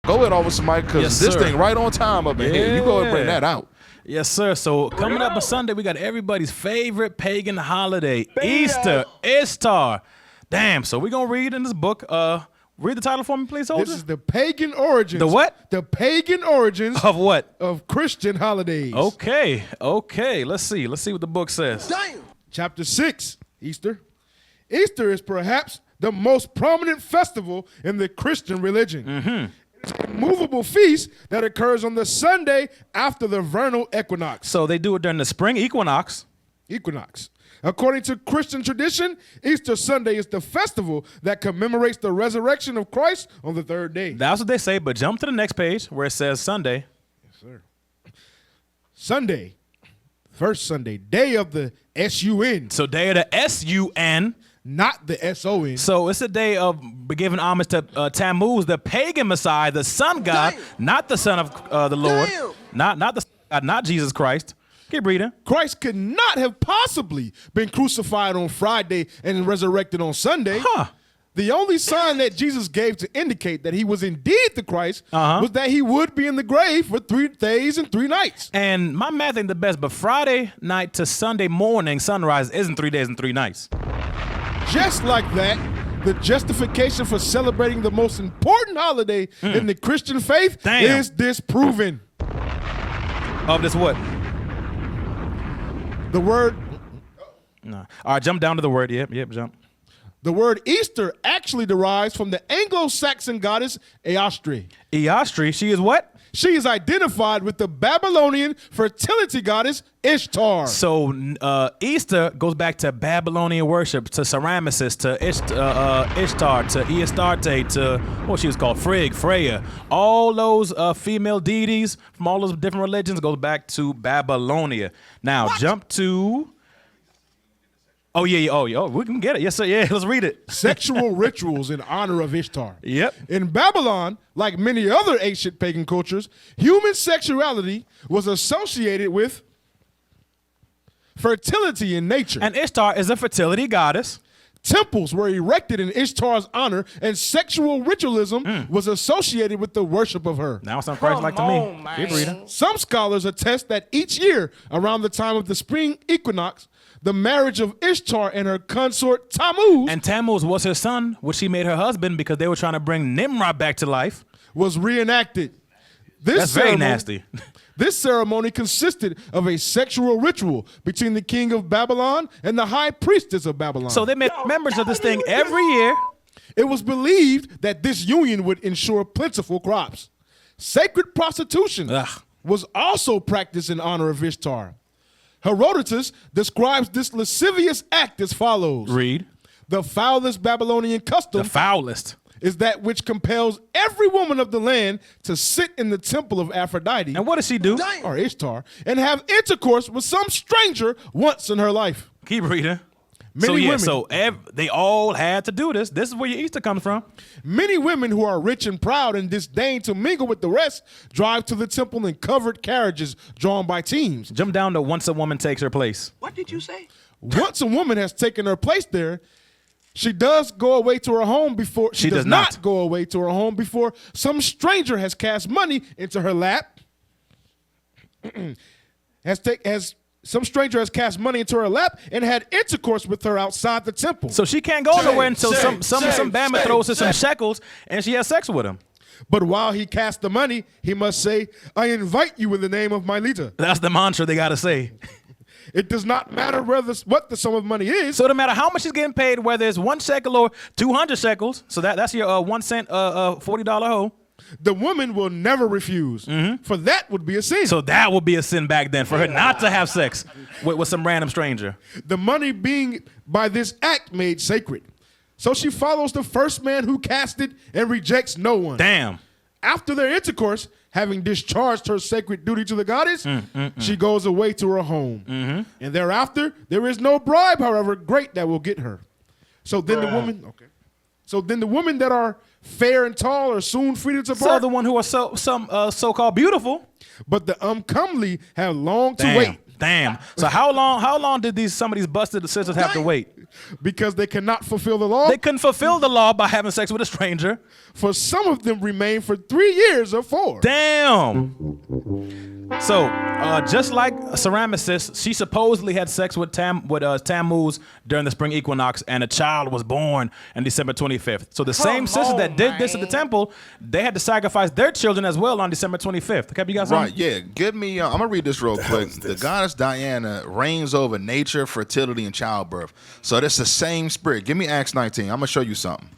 Go ahead over somebody because this thing right on time up in here. You go and bring that out. Yes, sir. So coming up on Sunday, we got everybody's favorite pagan holiday, Easter, Ishtar. Damn. So we're going to read in this book. Read the title for me, please, Soldier. This is the pagan origins. The what? The pagan origins. Of what? Of Christian holidays. Okay. Let's see what the book says. Damn. Chapter 6, Easter. Easter is perhaps the most prominent festival in the Christian religion. Mm-hmm. It's a movable feast that occurs on the Sunday after the vernal equinox. So they do it during the spring equinox. According to Christian tradition, Easter Sunday is the festival that commemorates the resurrection of Christ on the third day. That's what they say, but jump to the next page where it says Sunday. Yes, sir. Sunday, first Sunday, day of the S-U-N. So day of the S-U-N. Not the S-O-N. So it's a day of giving homage to Tammuz, the pagan Messiah, the sun god, not the son of the Lord, not Jesus Christ. Keep reading. Christ could not have possibly been crucified on Friday and resurrected on Sunday. The only sign that Jesus gave to indicate that he was indeed the Christ was that he would be in the grave for 3 days and 3 nights. And my math ain't the best, but Friday night to Sunday morning sunrise isn't 3 days and 3 nights. Just like that, the justification for celebrating the most important holiday in the Christian faith is disproven. Of this what? The word. No. All right, jump down to the word. Yep, jump. The word Easter actually derives from the Anglo-Saxon goddess Eostri. Eostri, she is what? She is identified with the Babylonian fertility goddess Ishtar. So Easter goes back to Babylonian worship, to Semiramis, to Ishtar, to Astarte, to what she was called, Freya. All those female deities from all those different religions goes back to Babylonia. Now jump to. Oh, we can get it. Yes, sir. Yeah, let's read it. Sexual rituals in honor of Ishtar. Yep. In Babylon, like many other ancient pagan cultures, human sexuality was associated with fertility in nature. And Ishtar is a fertility goddess. Temples were erected in Ishtar's honor, and sexual ritualism was associated with the worship of her. Now it sounds Christ-like to me. Keep reading. Some scholars attest that each year, around the time of the spring equinox, the marriage of Ishtar and her consort Tammuz. And Tammuz was her son, which she made her husband because they were trying to bring Nimrod back to life. Was reenacted. That's very nasty. This ceremony consisted of a sexual ritual between the king of Babylon and the high priestess of Babylon. So they made members of this thing every year. It was believed that this union would ensure plentiful crops. Sacred prostitution was also practiced in honor of Ishtar. Herodotus describes this lascivious act as follows. Read. The foulest Babylonian custom. The foulest. Is that which compels every woman of the land to sit in the temple of Aphrodite. And what does she do? Or Ishtar. And have intercourse with some stranger once in her life. Keep reading. Many women, they all had to do this. This is where your Easter comes from. Many women who are rich and proud and disdain to mingle with the rest drive to the temple in covered carriages drawn by teams. Jump down to once a woman takes her place. What did you say? Once a woman has taken her place there, she does go away to her home before she does not go away to her home before some stranger has cast money into her lap. Some stranger has cast money into her lap and had intercourse with her outside the temple. So she can't go nowhere until some bama throws her some shekels and she has sex with him. But while he casts the money, he must say, I invite you in the name of my leader. That's the mantra they got to say. It does not matter what the sum of money is. So no matter how much he's getting paid, whether it's 1 shekel or 200 shekels, so that's your 1 cent, $40 hoe. The woman will never refuse, for that would be a sin. So that would be a sin back then, for her not to have sex with some random stranger. The money being by this act made sacred. So she follows the first man who cast it and rejects no one. Damn. After their intercourse, having discharged her sacred duty to the goddess, she goes away to her home. And thereafter, there is no bribe, however great, that will get her. So then the women that are fair and tall are soon free to depart. So the one who are so-called beautiful. But the uncomely have long to wait. Damn. So how long did some of these busted sisters have to wait? Because they cannot fulfill the law. They couldn't fulfill the law by having sex with a stranger. For some of them remain for 3 years or 4. Damn. So, just like Ceramicus, she supposedly had sex with Tammuz during the spring equinox, and a child was born on December 25th. So the same sisters that did this at the temple, they had to sacrifice their children as well on December 25th. Okay, you got something? Right, yeah. Give me, I'm going to read this real quick. The goddess Diana reigns over nature, fertility, and childbirth. So that's the same spirit. Give me Acts 19. I'm going to show you something.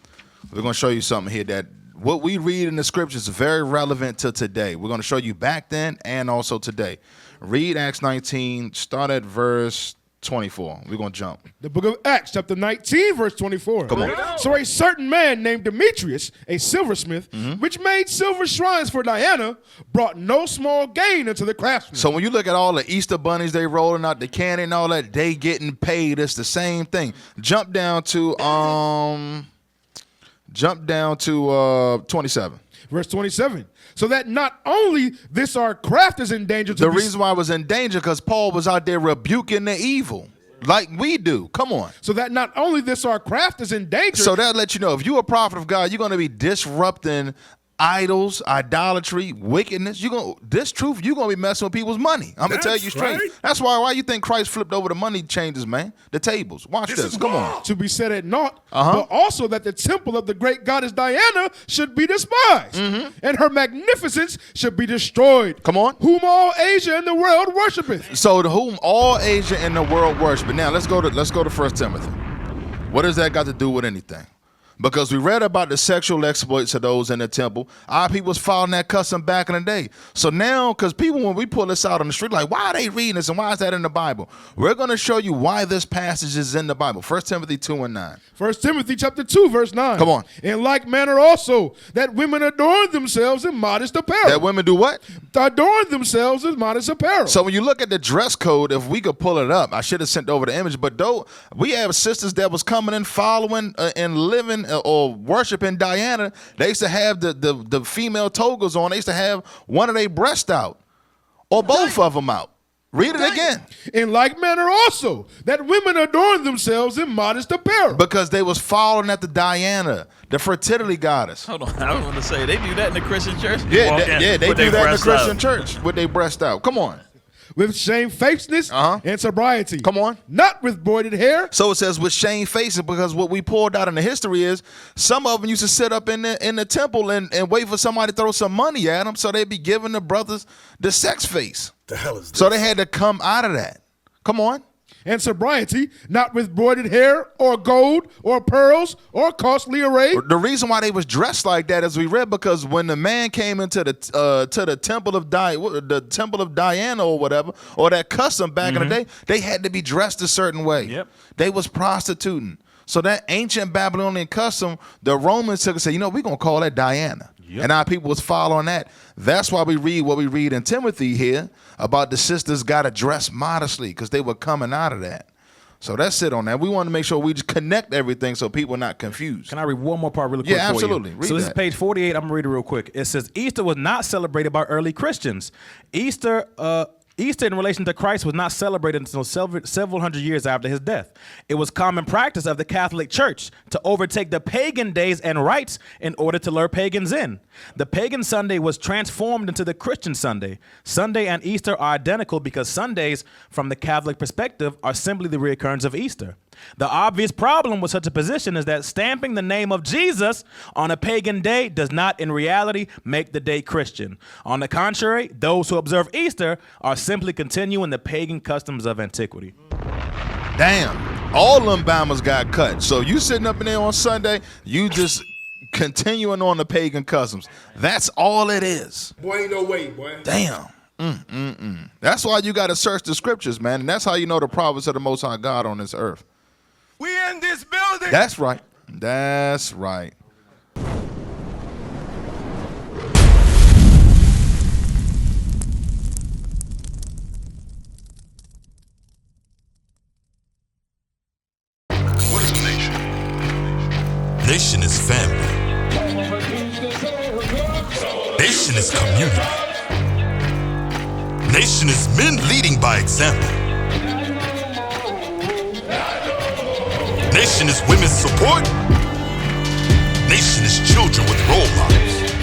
We're going to show you something here that what we read in the scriptures is very relevant to today. We're going to show you back then and also today. Read Acts 19, start at verse 24. We're going to jump. The book of Acts, chapter 19, verse 24. Come on. So a certain man named Demetrius, a silversmith, which made silver shrines for Diana, brought no small gain into the craftsmen. So when you look at all the Easter bunnies they rolling out, the candy and all that, they getting paid. It's the same thing. Jump down to 27. Verse 27. So that not only this our craft is in danger to The reason why I was in danger because Paul was out there rebuking the evil like we do. Come on. So that not only this our craft is in danger. So that lets you know if you're a prophet of God, you're going to be disrupting idols, idolatry, wickedness. This truth, you're going to be messing with people's money. I'm going to tell you straight. Right. That's why you think Christ flipped over the money changes, man. The tables. Watch this. Come on. to be set at naught, but also that the temple of the great goddess Diana should be despised, and her magnificence should be destroyed. Come on. Whom all Asia and the world worshipeth. So to whom all Asia in the world worship. Now let's go to 1 Timothy. What does that got to do with anything? Because we read about the sexual exploits of those in the temple. Our people was following that custom back in the day. So now, because people, when we pull this out on the street, like, why are they reading this and why is that in the Bible? We're going to show you why this passage is in the Bible. 1 Timothy 2 and 9. 1 Timothy chapter 2, verse 9. Come on. In like manner also, that women adorn themselves in modest apparel. That women do what? Adorn themselves in modest apparel. So when you look at the dress code, if we could pull it up, I should have sent over the image, but though we have sisters that was coming in following and living or worshiping Diana, they used to have the female togas on. They used to have one of their breasts out or both of them out. Read it again. In like manner also, that women adorn themselves in modest apparel. Because they was following after Diana, the fertility goddess. Hold on, I was going to say, they do that in the Christian church? Yeah, they do that in the Christian church with their breast out. Come on. With shamefacedness and sobriety. Come on. Not with braided hair. So it says with shamefacedness, because what we pulled out in the history is some of them used to sit up in the temple and wait for somebody to throw some money at them, so they'd be giving the brothers the sex face. The hell is this? So they had to come out of that. Come on. And sobriety, not with broidered hair or gold or pearls or costly array. The reason why they was dressed like that, as we read, because when the man came into the temple of Diana or whatever, or that custom back in the day, they had to be dressed a certain way. Yep. They was prostituting. So that ancient Babylonian custom, the Romans took and said, we're going to call that Diana. Yep. And our people was following that. That's why we read what we read in Timothy here about the sisters got to dress modestly because they were coming out of that. So that's it on that. We want to make sure we just connect everything so people are not confused. Can I read one more part really quick? Yeah, absolutely. So this is page 48. I'm going to read it real quick. It says, Easter was not celebrated by early Christians. Easter in relation to Christ was not celebrated until several hundred years after his death. It was common practice of the Catholic Church to overtake the pagan days and rites in order to lure pagans in. The pagan Sunday was transformed into the Christian Sunday. Sunday and Easter are identical because Sundays, from the Catholic perspective, are simply the reoccurrence of Easter. The obvious problem with such a position is that stamping the name of Jesus on a pagan day does not in reality make the day Christian. On the contrary, those who observe Easter are simply continuing the pagan customs of antiquity. Damn. All them Bamas got cut. So you sitting up in there on Sunday, you just continuing on the pagan customs. That's all it is. Boy, ain't no way, boy. Damn. That's why you got to search the scriptures, man. And that's how you know the prophets of the Most High God on this earth. We in this building. That's right. That's right. What is a nation? Nation is family. Nation is community. Nation is men leading by example. Nation is women's support. Nation is children with role models.